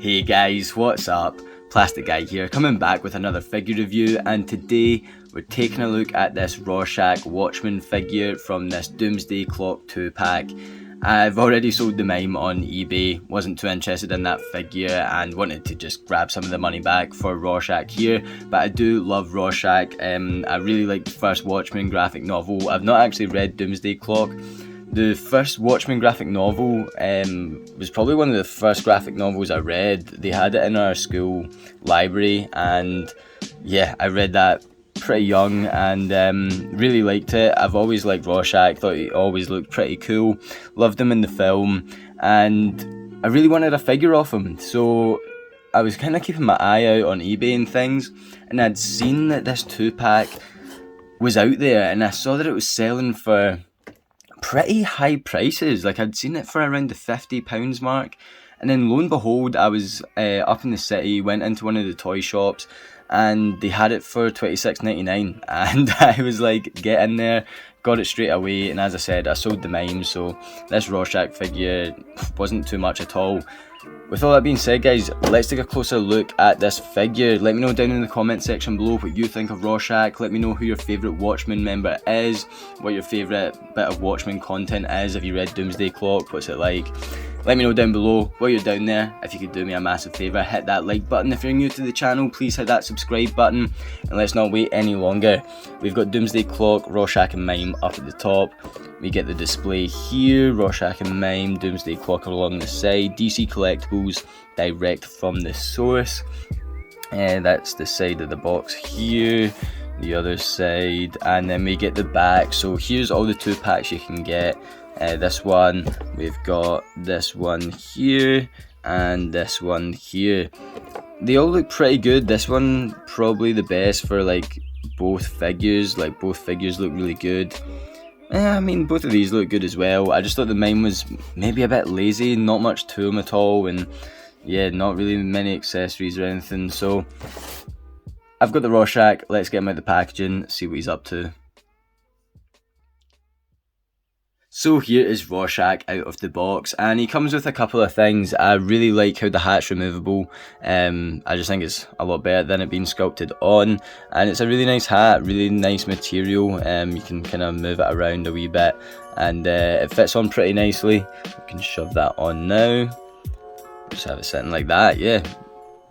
Hey guys, what's up? Plastic Guy here, coming back with another figure review, and today we're taking a look at this Rorschach Watchmen figure from this Doomsday Clock 2-pack. I've already sold the mime on eBay, wasn't too interested in that figure and wanted to just grab some of the money back for Rorschach here, but I do love Rorschach. I really like the first Watchmen graphic novel. I've not actually read Doomsday Clock. The first Watchmen graphic novel was probably one of the first graphic novels I read. They had it in our school library, and yeah, I read that pretty young and really liked it. I've always liked Rorschach, thought he always looked pretty cool, loved him in the film, and I really wanted a figure of him, so I was kind of keeping my eye out on eBay and things, and I'd seen that this 2-pack was out there, and I saw that it was selling for pretty high prices. Like, I'd seen it for around the £50 mark, and then lo and behold, I was up in the city, went into one of the toy shops, and they had it for $26.99, and I was like, get in there, got it straight away. And as I said, I sold the mime, so this Rorschach figure wasn't too much at all. With all that being said, guys, let's take a closer look at this figure. Let me know down in the comment section below what you think of Rorschach. Let me know who your favourite Watchmen member is, what your favourite bit of Watchmen content is. Have you read Doomsday Clock? What's it like? Let me know down below. While you're down there, if you could do me a massive favour, hit that like button. If you're new to the channel, please hit that subscribe button, and let's not wait any longer. We've got Doomsday Clock, Rorschach and Mime up at the top. We get the display here, Rorschach and Mime, Doomsday Clock along the side, DC Collectibles direct from the source. That's the side of the box here, the other side, and then we get the back. So here's all the 2-packs you can get. This one, we've got this one here, and this one here. They all look pretty good. This one probably the best for like both figures. Like, both figures look really good. I mean, both of these look good as well. I just thought the mime was maybe a bit lazy, not much to him at all, and yeah, not really many accessories or anything. So I've got the Rorschach. Let's get him out the packaging, see what he's up to. So here is Rorschach out of the box, and he comes with a couple of things. I really like how the hat's removable. I just think it's a lot better than it being sculpted on, and it's a really nice hat, really nice material. You can kind of move it around a wee bit, and it fits on pretty nicely. We can shove that on now. Just have it sitting like that. Yeah,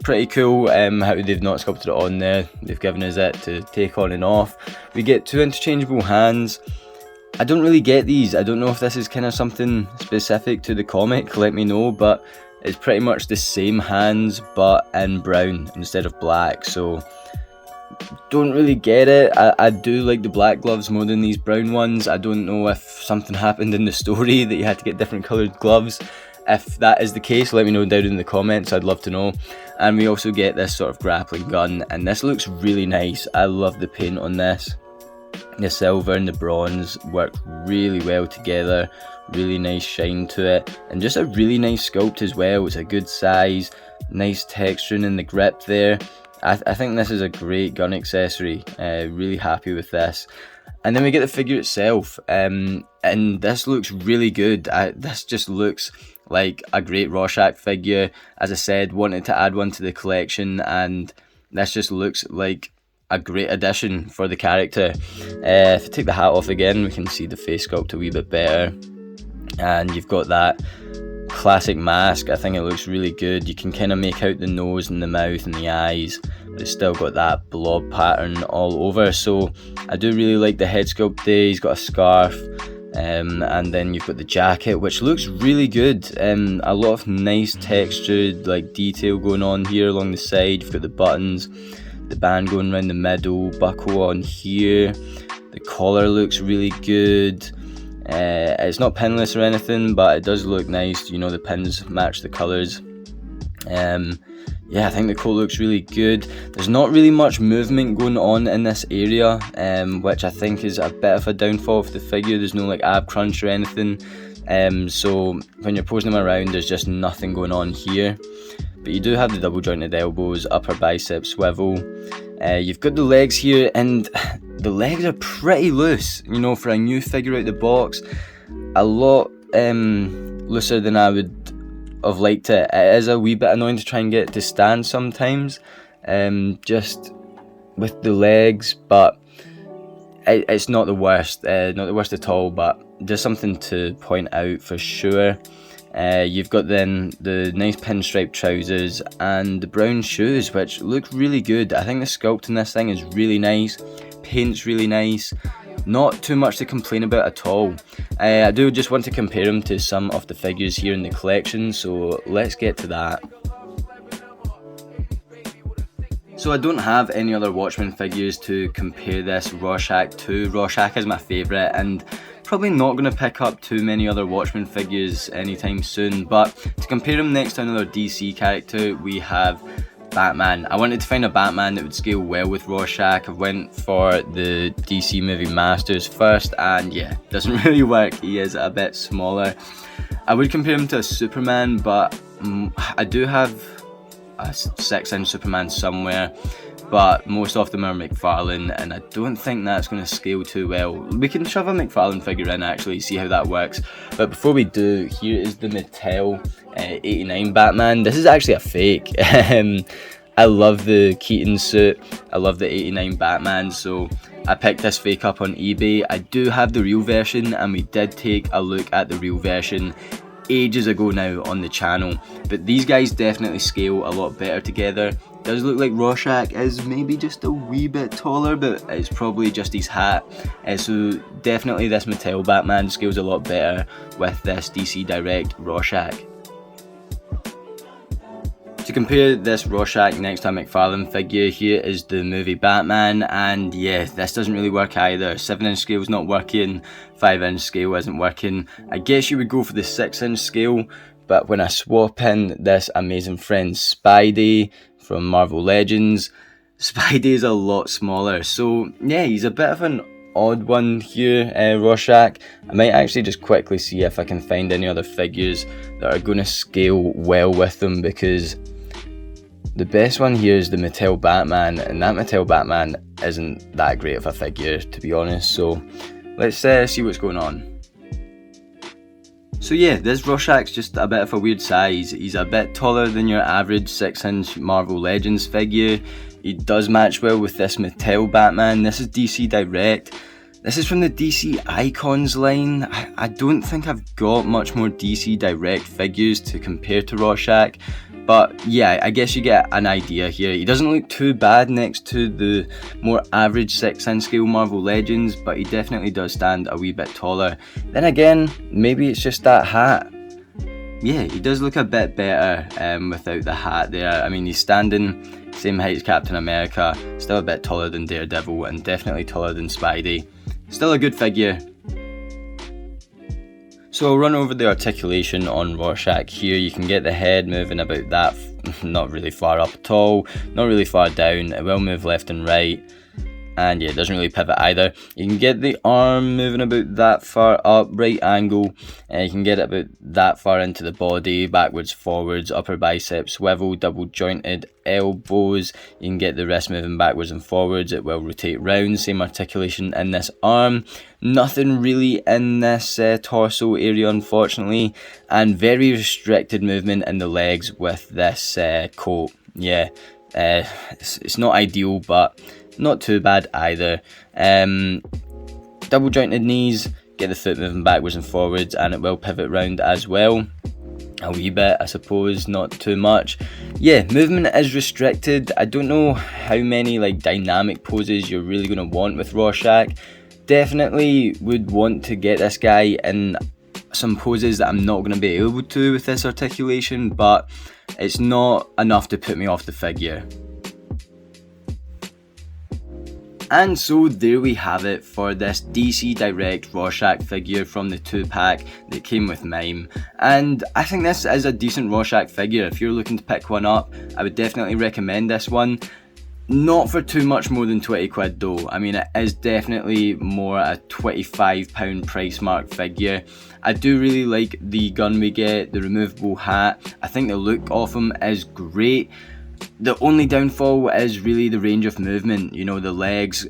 pretty cool how they've not sculpted it on there. They've given us it to take on and off. We get 2 interchangeable hands. I don't really get these. I don't know if this is kind of something specific to the comic, let me know, but it's pretty much the same hands but in brown instead of black, so don't really get it. I do like the black gloves more than these brown ones. I don't know if something happened in the story that you had to get different coloured gloves. If that is the case, let me know down in the comments, I'd love to know. And we also get this sort of grappling gun, and this looks really nice. I love the paint on this. The silver and the bronze work really well together, really nice shine to it, and just a really nice sculpt as well. It's a good size, nice texturing in the grip there. I think this is a great gun accessory, really happy with this. And then we get the figure itself, and this looks really good. This just looks like a great Rorschach figure. As I said, wanted to add one to the collection, and this just looks like a great addition for the character. If you take the hat off again, we can see the face sculpt a wee bit better, and you've got that classic mask. I think it looks really good. You can kind of make out the nose and the mouth and the eyes, but it's still got that blob pattern all over. So I do really like the head sculpt there. He's got a scarf, and then you've got the jacket, which looks really good. A lot of nice textured like detail going on here along the side. You've got the buttons, the band going around the middle, buckle on here. The collar looks really good. It's not pinless or anything, but it does look nice. You know, the pins match the colours. Yeah, I think the coat looks really good. There's not really much movement going on in this area, which I think is a bit of a downfall of the figure. There's no like ab crunch or anything. So when you're posing them around, there's just nothing going on here. But you do have the double jointed elbows, upper bicep swivel. You've got the legs here, and the legs are pretty loose, you know, for a new figure out the box. A lot looser than I would have liked it. It is a wee bit annoying to try and get it to stand sometimes, just with the legs, but it's not the worst, not the worst at all, but just something to point out for sure. You've got then the nice pinstripe trousers and the brown shoes, which look really good. I think the sculpt in this thing is really nice, paint's really nice, not too much to complain about at all. I do just want to compare them to some of the figures here in the collection, so let's get to that. So I don't have any other Watchmen figures to compare this Rorschach to. Rorschach is my favourite, and probably not going to pick up too many other Watchmen figures anytime soon, but to compare him next to another DC character, we have Batman. I wanted to find a Batman that would scale well with Rorschach. I went for the DC movie Masters first, and yeah, doesn't really work. He is a bit smaller. I would compare him to a Superman, but I do have a 6-inch Superman somewhere, but most of them are McFarlane, and I don't think that's going to scale too well. We can shove a McFarlane figure in actually, see how that works. But before we do, here is the Mattel 89 Batman. This is actually a fake. I love the Keaton suit, I love the 89 Batman, so I picked this fake up on eBay. I do have the real version, and we did take a look at the real version ages ago now on the channel, but these guys definitely scale a lot better together. Does look like Rorschach is maybe just a wee bit taller, but it's probably just his hat, so definitely this Mattel Batman scales a lot better with this DC Direct Rorschach. To compare this Rorschach next to a McFarlane figure, here is the movie Batman, and yeah, this doesn't really work either. 7-inch scale is not working, 5-inch scale isn't working. I guess you would go for the 6-inch scale, but when I swap in this amazing friend Spidey from Marvel Legends, Spidey is a lot smaller, so yeah, he's a bit of an odd one here, Rorschach. I might actually just quickly see if I can find any other figures that are going to scale well with them, because the best one here is the Mattel Batman, and that Mattel Batman isn't that great of a figure, to be honest, so let's see what's going on. So yeah, this Rorschach's just a bit of a weird size. He's a bit taller than your average 6-inch Marvel Legends figure. He does match well with this Mattel Batman. This is DC Direct. This is from the DC Icons line. I don't think I've got much more DC Direct figures to compare to Rorschach, but yeah, I guess you get an idea here. He doesn't look too bad next to the more average 6-inch scale Marvel Legends, but he definitely does stand a wee bit taller. Then again, maybe it's just that hat. Yeah, he does look a bit better without the hat there. I mean, he's standing same height as Captain America, still a bit taller than Daredevil, and definitely taller than Spidey. Still a good figure. So I'll run over the articulation on Rorschach here. You can get the head moving about that, not really far up at all, not really far down. It will move left and right, and yeah, it doesn't really pivot either. You can get the arm moving about that far up, right angle, and you can get it about that far into the body, backwards, forwards, upper bicep swivel, double jointed elbows. You can get the wrist moving backwards and forwards, it will rotate round, same articulation in this arm. Nothing really in this torso area, unfortunately, and very restricted movement in the legs with this coat. Yeah, it's not ideal, but not too bad either. Double jointed knees, get the foot moving backwards and forwards, and it will pivot round as well. A wee bit, I suppose, not too much. Yeah, movement is restricted. I don't know how many like dynamic poses you're really going to want with Rorschach. Definitely would want to get this guy in some poses that I'm not going to be able to with this articulation, but it's not enough to put me off the figure. And so there we have it for this DC Direct Rorschach figure from the 2-pack that came with Mime. And I think this is a decent Rorschach figure. If you're looking to pick one up, I would definitely recommend this one. Not for too much more than 20 quid though. I mean, it is definitely more a £25 price mark figure. I do really like the gun we get, the removable hat. I think the look of him is great. The only downfall is really the range of movement. You know, the legs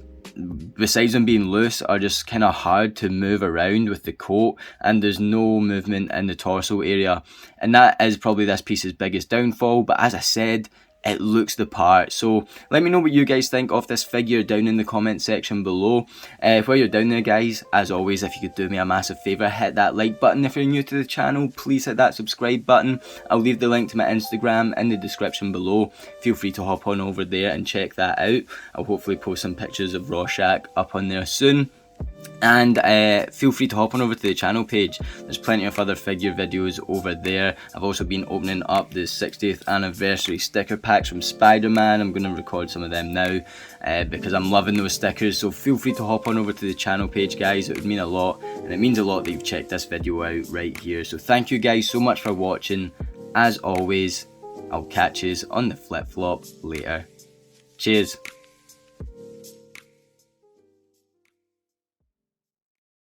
besides them being loose, are just kind of hard to move around with the coat, and there's no movement in the torso area, and that is probably this piece's biggest downfall. But as I said, it looks the part. So let me know what you guys think of this figure down in the comment section below. While you're down there, guys, as always, if you could do me a massive favour, hit that like button. If you're new to the channel, please hit that subscribe button. I'll leave the link to my Instagram in the description below. Feel free to hop on over there and check that out. I'll hopefully post some pictures of Rorschach up on there soon. And feel free to hop on over to the channel page. There's plenty of other figure videos over there. I've also been opening up the 60th anniversary sticker packs from Spider-Man. I'm going to record some of them now because I'm loving those stickers. So feel free to hop on over to the channel page, guys. It would mean a lot, and it means a lot that you've checked this video out right here. So thank you guys so much for watching. As always, I'll catch yous on the flip-flop later. Cheers.